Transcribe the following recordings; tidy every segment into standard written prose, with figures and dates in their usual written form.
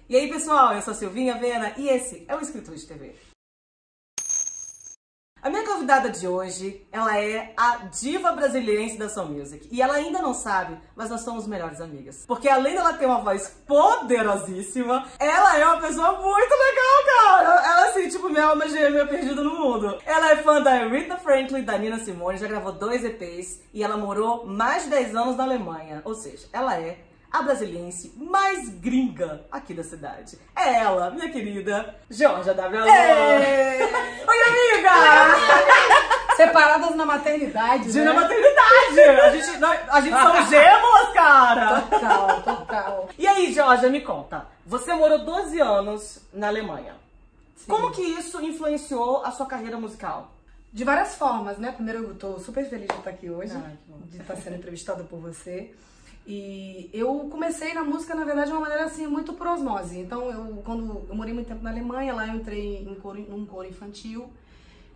E aí, pessoal, eu sou a Silvinha Vena e esse é o Escritor de TV. A minha convidada de hoje, ela é a diva brasiliense da Soul Music. E ela ainda não sabe, mas nós somos melhores amigas. Porque além dela ter uma voz poderosíssima, ela é uma pessoa muito legal, cara. Ela, assim, tipo, minha alma gêmea perdida no mundo. Ela é fã da Aretha Franklin, da Nina Simone, já gravou 2 EPs e ela morou mais de 10 anos na Alemanha. Ou seja, ela é a brasiliense mais gringa aqui da cidade. É ela, minha querida Georgia W. Oi, amiga! Separadas na maternidade, Na maternidade! A gente são gêmeas, cara! Total, total. E aí, Georgia, me conta. Você morou 12 anos na Alemanha. Sim. Como que isso influenciou a sua carreira musical? De várias formas, né? Primeiro, eu tô super feliz de estar aqui hoje, de estar sendo entrevistada por você. E eu comecei na música, na verdade, de uma maneira assim, muito por osmose. Então, quando eu morei muito tempo na Alemanha, lá eu entrei num coro infantil,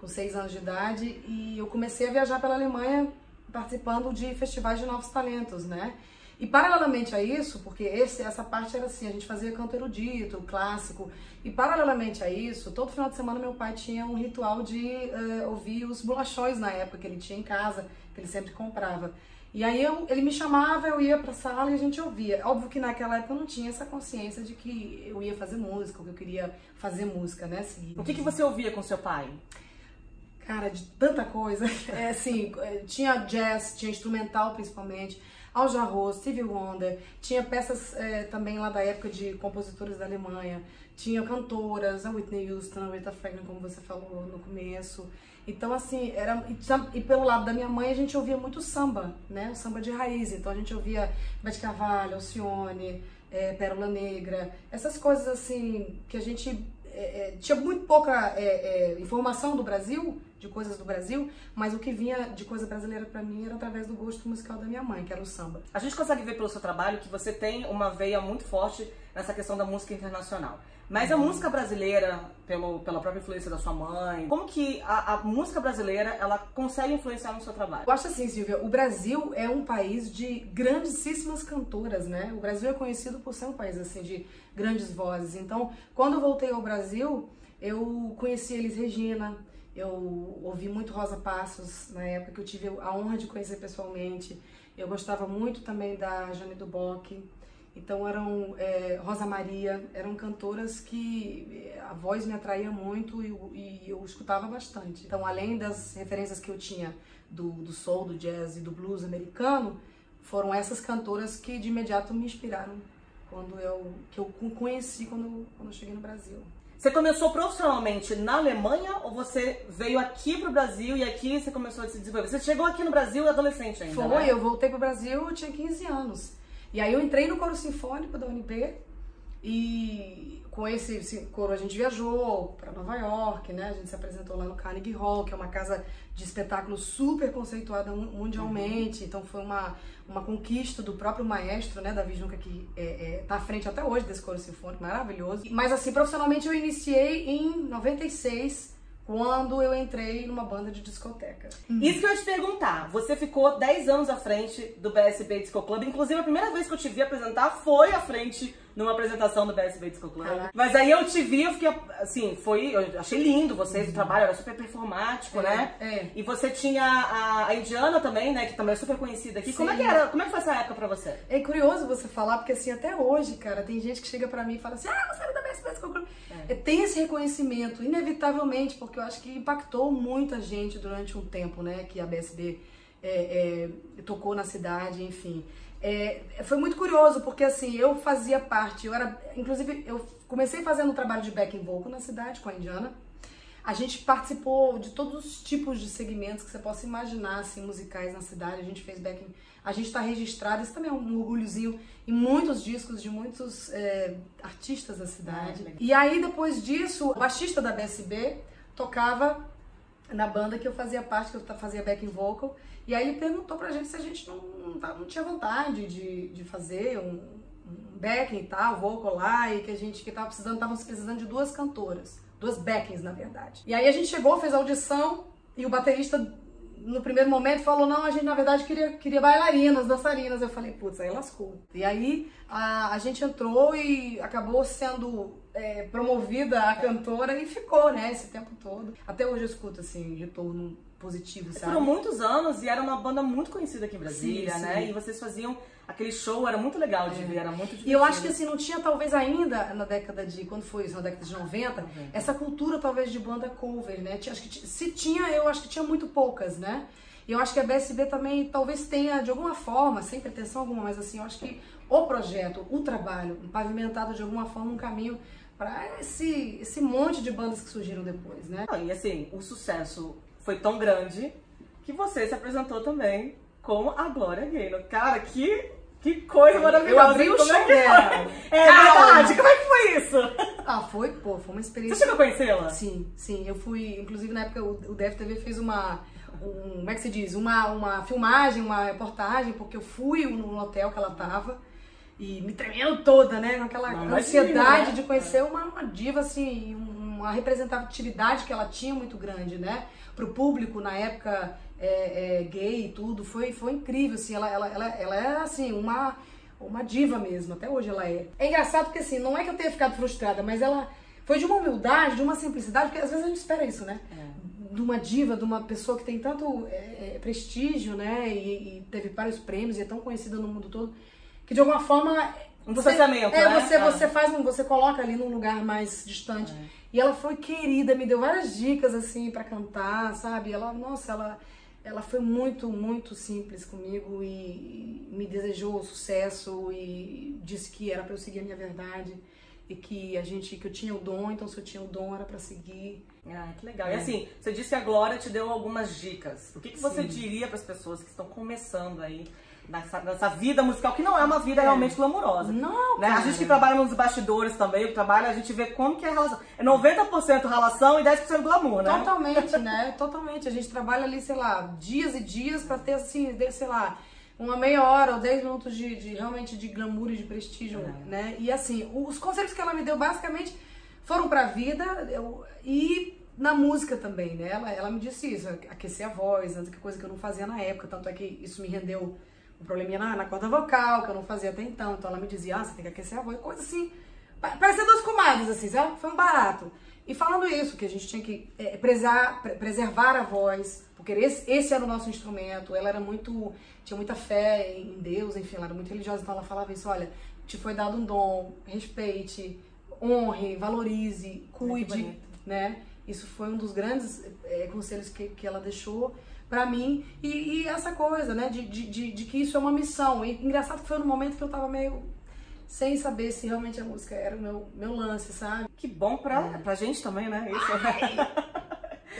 com 6 anos de idade, e eu comecei a viajar pela Alemanha participando de festivais de novos talentos, né? E paralelamente a isso, porque essa parte era assim, a gente fazia canto erudito, clássico, e paralelamente a isso, todo final de semana meu pai tinha um ritual de ouvir os bolachões na época que ele tinha em casa, que ele sempre comprava. E aí ele me chamava, eu ia pra sala e a gente ouvia. Óbvio que naquela época eu não tinha essa consciência de que eu ia fazer música, ou que eu queria fazer música, né? Assim, o que você ouvia com seu pai? Cara, de tanta coisa. Assim, tinha jazz, tinha instrumental principalmente, Al Jarreau, Stevie Wonder, tinha peças também lá da época de compositores da Alemanha, tinha cantoras, a Whitney Houston, a Aretha Franklin, como você falou no começo. Então, assim, e pelo lado da minha mãe a gente ouvia muito samba, né? O samba de raiz. Então a gente ouvia Bete Carvalho, Alcione, Pérola Negra, essas coisas assim que a gente tinha muito pouca informação do Brasil, de coisas do Brasil, mas o que vinha de coisa brasileira pra mim era através do gosto musical da minha mãe, que era o samba. A gente consegue ver pelo seu trabalho que você tem uma veia muito forte nessa questão da música internacional. Mas a música brasileira, pela própria influência da sua mãe, como que a música brasileira, ela consegue influenciar no seu trabalho? Eu acho assim, Silvia, o Brasil é um país de grandíssimas cantoras, né? O Brasil é conhecido por ser um país, assim, de grandes vozes. Então, quando eu voltei ao Brasil, eu conheci Elis Regina, eu ouvi muito Rosa Passos, na época que eu tive a honra de conhecer pessoalmente. Eu gostava muito também da Jane du Boc. Então eram Rosa Maria, eram cantoras que a voz me atraía muito e eu escutava bastante. Então, além das referências que eu tinha do soul, do jazz e do blues americano, foram essas cantoras que de imediato me inspiraram que eu conheci quando eu cheguei no Brasil. Você começou profissionalmente na Alemanha ou você veio aqui pro Brasil e aqui você começou a se desenvolver? Você chegou aqui no Brasil adolescente ainda, Foi, né? Eu voltei pro Brasil, eu tinha 15 anos. E aí eu entrei no coro sinfônico da UNB e com esse coro a gente viajou para Nova York, né? A gente se apresentou lá no Carnegie Hall, que é uma casa de espetáculo super conceituada mundialmente. Então foi uma conquista do próprio maestro, né, Davi Junca, que tá à frente até hoje desse coro sinfônico, maravilhoso. Mas assim, profissionalmente eu iniciei em 96, quando eu entrei numa banda de discoteca. Isso que eu ia te perguntar. Você ficou 10 anos à frente do BSB Disco Club. Inclusive, a primeira vez que eu te vi apresentar foi à frente numa apresentação do BSB Disco Club. Mas aí eu te vi, eu fiquei assim, eu achei lindo vocês, o trabalho era super performático, né? E você tinha a Indiana também, né? Que também é super conhecida aqui. Como é que era? Como é que foi essa época pra você? É curioso você falar, porque assim, até hoje, cara, tem gente que chega pra mim e fala assim, você era da BSB Disco Club. Tem esse reconhecimento, inevitavelmente, porque eu acho que impactou muita gente durante um tempo, né? Que a BSB tocou na cidade, enfim. Foi muito curioso, porque assim, eu fazia parte, inclusive, eu comecei fazendo um trabalho de backing vocal na cidade com a Indiana. A gente participou de todos os tipos de segmentos que você possa imaginar, assim, musicais na cidade. A gente fez backing, a gente tá registrado, isso também é um orgulhozinho, em muitos discos de muitos artistas da cidade. E aí, depois disso, o baixista da BSB tocava na banda que eu fazia parte, que eu fazia backing vocal. E aí ele perguntou pra gente se a gente não tinha vontade de fazer um backing e tal, vocal lá, e que a gente estávamos precisando de 2 cantoras, 2 backings, na verdade. E aí a gente chegou, fez a audição, e o baterista no primeiro momento falou, não, a gente na verdade queria bailarinas, dançarinas. Eu falei, putz, aí lascou. E aí a gente entrou e acabou sendo promovida a cantora e ficou, né, esse tempo todo. Até hoje eu escuto, assim, retorno positivo, sabe? Foram muitos anos e era uma banda muito conhecida aqui em Brasília, sim, né? sim. E vocês faziam aquele show, era muito legal de ver, era muito divertido. E eu acho que assim, não tinha talvez ainda na década de, quando foi isso, na década de 90, essa cultura talvez de banda cover, né? Acho que se tinha, eu acho que tinha muito poucas, né? E eu acho que a BSB também talvez tenha, de alguma forma, sem pretensão alguma, mas assim, eu acho que o projeto, o trabalho, pavimentado de alguma forma um caminho para esse monte de bandas que surgiram depois, né? E assim, o sucesso foi tão grande que você se apresentou também com a Glória Gaynor. Cara, que coisa maravilhosa. Eu abri o show dela. É verdade, como é que foi isso? Foi uma experiência. Você chegou a conhecê-la? Sim, eu fui, inclusive na época o DFTV fez como é que se diz? Uma filmagem, uma reportagem, porque eu fui no hotel que ela tava e me tremendo toda, né? Com aquela ansiedade de conhecer uma diva, assim, uma representatividade que ela tinha muito grande, né? Pro público, na época, gay e tudo, foi incrível, assim, ela é, assim, uma diva mesmo, até hoje ela é. É engraçado porque, assim, não é que eu tenha ficado frustrada, mas ela foi de uma humildade, de uma simplicidade, porque às vezes a gente espera isso, né? De uma diva, de uma pessoa que tem tanto prestígio, né, e teve vários prêmios e é tão conhecida no mundo todo, que de alguma forma você coloca ali num lugar mais distante. E ela foi querida, me deu várias dicas assim pra cantar, sabe? Ela foi muito, muito simples comigo e me desejou sucesso e disse que era pra eu seguir a minha verdade e que eu tinha o dom, então se eu tinha o dom era pra seguir. Que legal. E assim, você disse que a Glória te deu algumas dicas. O que você diria para as pessoas que estão começando aí nessa vida musical, que não é uma vida realmente glamurosa? Não, né? A gente que trabalha nos bastidores também, a gente vê como que é a relação. É 90% relação e 10% glamour, né? Totalmente, né? Totalmente. A gente trabalha ali, sei lá, dias e dias pra ter, assim, sei lá, uma meia hora ou 10 minutos realmente de glamour e de prestígio, né? E assim, os conselhos que ela me deu basicamente foram pra vida e na música também, né? Ela me disse isso, aquecer a voz, que coisa que eu não fazia na época, tanto é que isso me rendeu um probleminha na corda vocal, que eu não fazia até então. Então ela me dizia, você tem que aquecer a voz, coisa assim, parecia duas comadres, assim, sabe? Foi um barato. E falando isso, que a gente tinha que preservar a voz, porque esse era o nosso instrumento. Ela tinha muita fé em Deus, enfim, ela era muito religiosa, então ela falava isso, olha, te foi dado um dom, respeite, honre, valorize, cuide, né? Isso foi um dos grandes conselhos que ela deixou pra mim. E essa coisa, né, de que isso é uma missão. E engraçado que foi no momento que eu tava meio sem saber se realmente a música era o meu lance, sabe? Que bom pra gente também, né? Isso.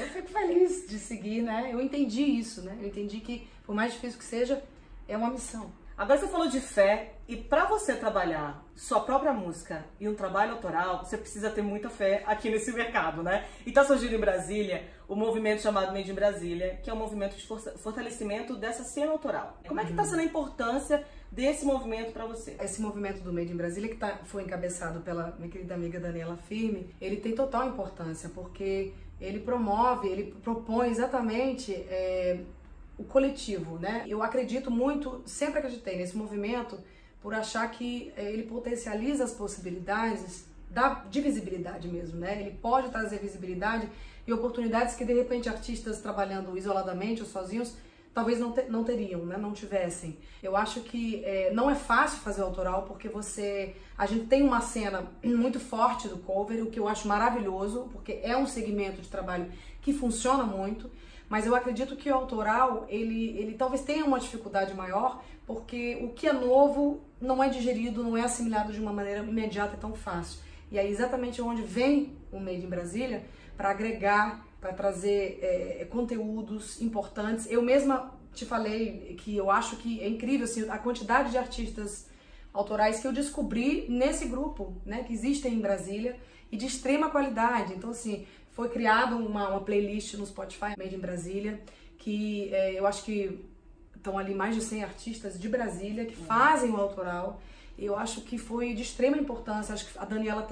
Eu fico feliz de seguir, né? Eu entendi isso, né? Eu entendi que, por mais difícil que seja, é uma missão. Agora você falou de fé, e pra você trabalhar sua própria música e um trabalho autoral, você precisa ter muita fé aqui nesse mercado, né? E tá surgindo em Brasília o movimento chamado Made in Brasília, que é um movimento de fortalecimento dessa cena autoral. Como é que tá sendo a importância desse movimento pra você? Esse movimento do Made in Brasília, que foi encabeçado pela minha querida amiga Daniela Firme, ele tem total importância, porque ele propõe exatamente o coletivo, né? Eu acredito muito, sempre acreditei nesse movimento, por achar que ele potencializa as possibilidades de visibilidade mesmo, né? Ele pode trazer visibilidade e oportunidades que, de repente, artistas trabalhando isoladamente ou sozinhos talvez não teriam, né? Não tivessem. Eu acho que não é fácil fazer autoral, porque a gente tem uma cena muito forte do cover, o que eu acho maravilhoso, porque é um segmento de trabalho que funciona muito, mas eu acredito que o autoral, ele talvez tenha uma dificuldade maior, porque o que é novo não é digerido, não é assimilado de uma maneira imediata e tão fácil. E aí exatamente onde vem o Made in Brasília, para agregar, para trazer conteúdos importantes. Eu mesma te falei que eu acho que é incrível assim, a quantidade de artistas autorais que eu descobri nesse grupo, né, que existem em Brasília e de extrema qualidade. Então, assim, foi criada uma playlist no Spotify, Made in Brasília, que eu acho que estão ali mais de 100 artistas de Brasília que fazem o autoral. Eu acho que foi de extrema importância. Acho que a Daniela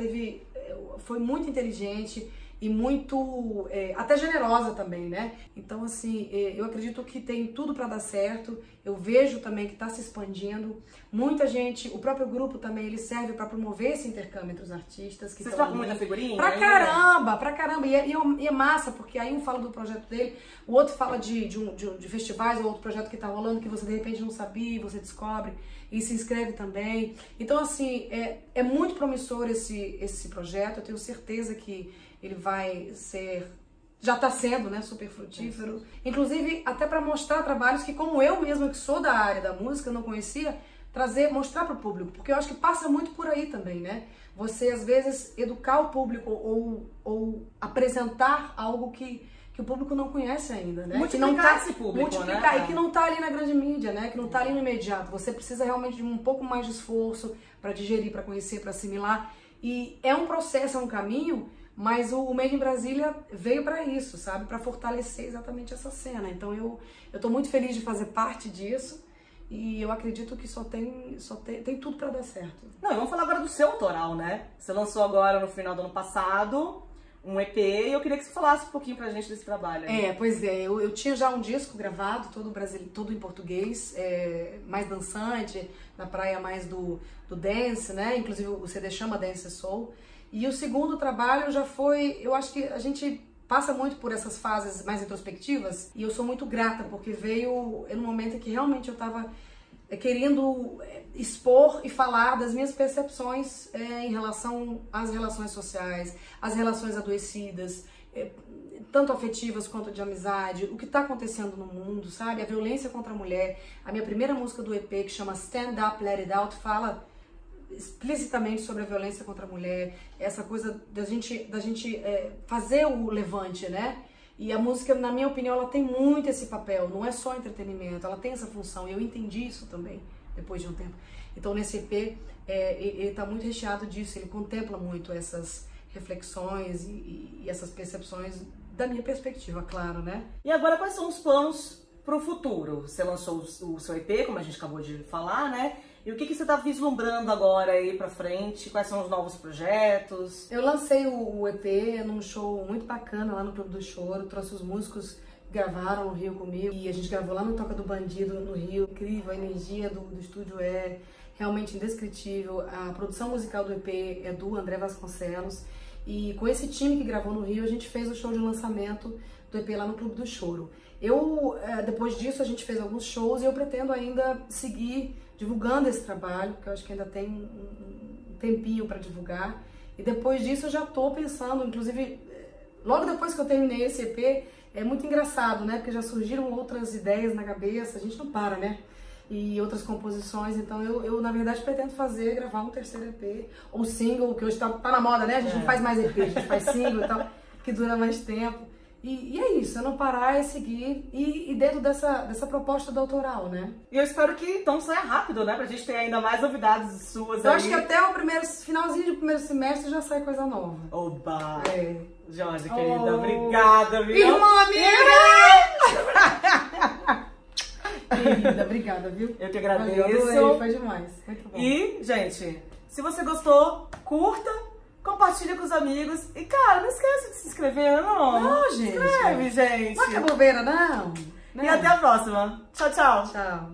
foi muito inteligente e muito, até generosa também, né? Então, assim, eu acredito que tem tudo para dar certo. Eu vejo também que está se expandindo. Muita gente, o próprio grupo também, ele serve para promover esse intercâmbio entre os artistas. Vocês trocam muita figurinha? Pra caramba, pra caramba. E é massa, porque aí um fala do projeto dele, o outro fala de festivais, ou outro projeto que tá rolando, que você de repente não sabia, você descobre e se inscreve também. Então, assim, é muito promissor esse projeto. Eu tenho certeza que ele vai ser, já está sendo, né, super frutífero. Inclusive, até para mostrar trabalhos que, como eu mesma, que sou da área da música, não conhecia, mostrar para o público. Porque eu acho que passa muito por aí também, né? Você, às vezes, educar o público ou apresentar algo que o público não conhece ainda, né? Multiplicar esse público, multiplicar, né? E que não tá ali na grande mídia, né? Que não tá ali no imediato. Você precisa realmente de um pouco mais de esforço para digerir, para conhecer, para assimilar. E é um processo, é um caminho, mas o Made in Brasília veio para isso, sabe? Para fortalecer exatamente essa cena. Então eu tô muito feliz de fazer parte disso. E eu acredito que tem tudo para dar certo. Não, vamos falar agora do seu autoral, né? Você lançou agora no final do ano passado um EP e eu queria que você falasse um pouquinho pra gente desse trabalho. Pois é, eu tinha já um disco gravado, todo em português, mais dançante, na praia mais do dance, né? Inclusive o CD chama Dance Soul. E o segundo trabalho já foi, eu acho que a gente passa muito por essas fases mais introspectivas e eu sou muito grata porque veio num momento em que realmente eu tava querendo expor e falar das minhas percepções em relação às relações sociais, às relações adoecidas, tanto afetivas quanto de amizade, o que está acontecendo no mundo, sabe? A violência contra a mulher. A minha primeira música do EP, que chama Stand Up, Let It Out, fala explicitamente sobre a violência contra a mulher, essa coisa da gente fazer o levante, né? E a música, na minha opinião, ela tem muito esse papel, não é só entretenimento, ela tem essa função, e eu entendi isso também, depois de um tempo. Então, nesse EP, ele está muito recheado disso, ele contempla muito essas reflexões e essas percepções da minha perspectiva, claro, né? E agora, quais são os planos para o futuro? Você lançou o seu EP, como a gente acabou de falar, né? E o que você está vislumbrando agora aí pra frente? Quais são os novos projetos? Eu lancei o EP num show muito bacana lá no Clube do Choro, trouxe os músicos que gravaram no Rio comigo e a gente gravou lá no Toca do Bandido no Rio. Incrível, a energia do estúdio é realmente indescritível. A produção musical do EP é do André Vasconcelos e com esse time que gravou no Rio a gente fez o show de lançamento do EP lá no Clube do Choro. Depois disso a gente fez alguns shows e eu pretendo ainda seguir divulgando esse trabalho, porque eu acho que ainda tem um tempinho para divulgar. E depois disso eu já tô pensando, inclusive, logo depois que eu terminei esse EP, é muito engraçado, né? Porque já surgiram outras ideias na cabeça, a gente não para, né? E outras composições, então eu na verdade pretendo gravar um terceiro EP, ou single, que hoje tá na moda, né? A gente não faz mais EP, a gente faz single e tal, que dura mais tempo. E é isso, é não parar, é seguir e dentro dessa proposta do autoral, né? E eu espero que então saia rápido, né? Pra gente ter ainda mais novidades suas aí. Eu acho que até o finalzinho do primeiro semestre já sai coisa nova. Oba! Jorge, querida, obrigada, viu? Irmã amiga! Querida, obrigada, viu? Eu que agradeço. Valeu, foi demais. Muito bom. E, gente, se você gostou, curta. Compartilha com os amigos. E, cara, não esqueça de se inscrever, não. Não, gente. Se inscreve, gente. Não é bobeira, não. E até a próxima. Tchau, tchau. Tchau.